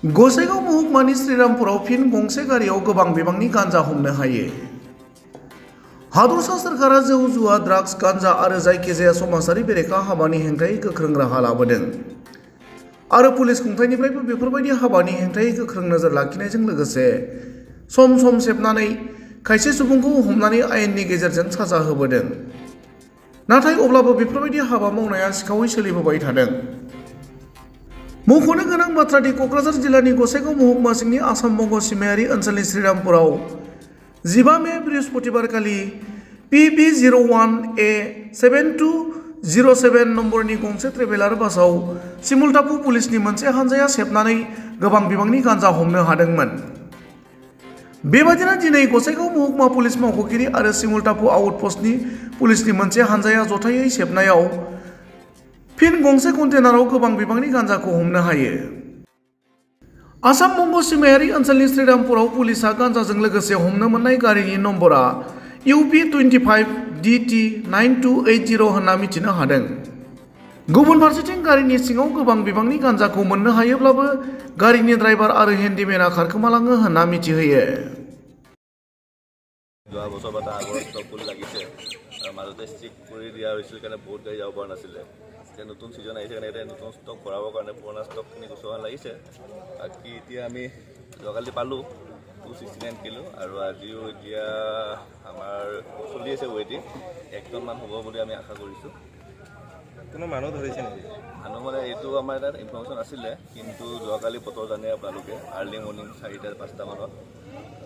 गसाइगाव महकुमानि श्रीरामपुराव फिन गंसे गारियाव गोबां बिबांनि गांजा हमनो हायो। हादरसा सोरखारा जौ जुवा ड्राग्स गांजा आरो जायखिजाया समाजारि बेरेखा हाबानि हेंथायै गोख्रों राहा लाबोदों आरो पुलिस खुंथायनिफ्रायबो बेफोरबायदि हाबानि हेंथायै गोख्रों नोजोर लाखिनायजों लोगोसे सम सम सेबनानै खायसे सुबुंखौ हमनानै आयेननि गेजेरजों साजा होबोदों। नाथाय अब्लाबो बेफोरबायदि हाबा मावनाया सिखावै सोलिबोबाय थादों। मख'नो गोनां बाथ्रादि क'क्राझार जिल्लानि गसाइगाव महकुमा सिंनि आसाम बंग सिमायारि ओनसोलनि श्रीरामपुराव 15 मे बृहस्पतिबारखालि PB01A7207 नम्बरनि गंसे ट्रेभेलार बासआव सिमुलटापु पुलिसनि मोनसे हानजाया सेबनानै गोबां बिबांनि गांजा हमनो हादोंमोन। बेबादिनो दिनै गसाइगाव महकुमा पुलिस मावख'गिरि आरो सिमुलटापु आउटपस्टनि पुलिसनि मोनसे हानजाया जथायै सेबनायाव फिन गंसे कन्टेनाराव गोबां बिबांनि गांजाखौ हमनो हायो। आसाम बंग सिमायारि ओनसोलनि श्रीरामपुराव पुलिसआ गांजाजों लोगोसे हमनो मोननाय गारिनि नम्बरा UP25DT9280 होनना मिथिनो हादों। गुबुन फारसेथिं गारिनि सिङाव गोबां बिबांनि गांजाखौ मोननो हायोब्लाबो गारिनि ड्राइभार आरो हेन्डिमेनआ खारखोमालाङो होनना मिथिहोयो। যোৱা বছৰ বা তাৰ আগৰ ষ্টক ফুল লাগিছে আৰু মাজতে ষ্টিক কৰি দিয়া হৈছিল কাৰণে বহুত গাড়ী যাব পৰা নাছিলে। এতিয়া নতুন ছিজন আহিছে কাৰণে এতিয়া নতুন ষ্টক ভৰাবৰ কাৰণে পুৰণা ষ্টকখিনি গুচোৱা লাগিছে। বাকী এতিয়া আমি যোৱাকালি পালোঁ 269 কিলো আৰু আজিও এতিয়া আমাৰ চলি আছে ৱেইটিং 1 টনমান হ'ব বুলি আমি আশা কৰিছোঁ। কোনো মানুহ ধৰিছে নেকি? মানুহ মানে এইটো আমাৰ এটা ইনফৰ্মেশ্যন আছিলে, কিন্তু যোৱাকালি বতৰ জানে আপোনালোকে আৰ্লি মৰ্ণিং 4-5টা মানত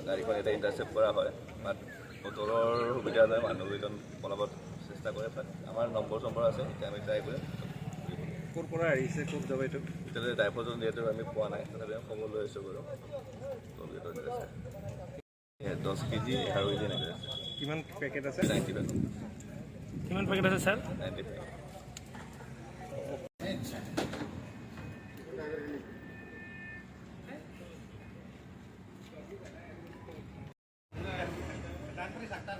গাড়ীখন এটা ইণ্টাৰচেপ্ট কৰা হয়। বাট বতৰৰ সুবিধা নাই, মানুহকেইজন পলাব চেষ্টা কৰে। আমাৰ নম্বৰ আছে, এতিয়া আমি ট্ৰাই কৰিম। ক'ৰ পৰা আহিছে, ক'ত যাব এইটো? এতিয়ালৈকে ড্ৰাইভাৰজন যিহেতু আমি পোৱা নাই, তথাপি আমি খবৰ লৈ আছোঁ বাৰু। 10 কেজি আৰু এনেকৈ আছে। কিমান পেকেট আছে? 90 পেকেট। কিমান পেকেট আছে ছাৰ? 90 পেকেট। Saktar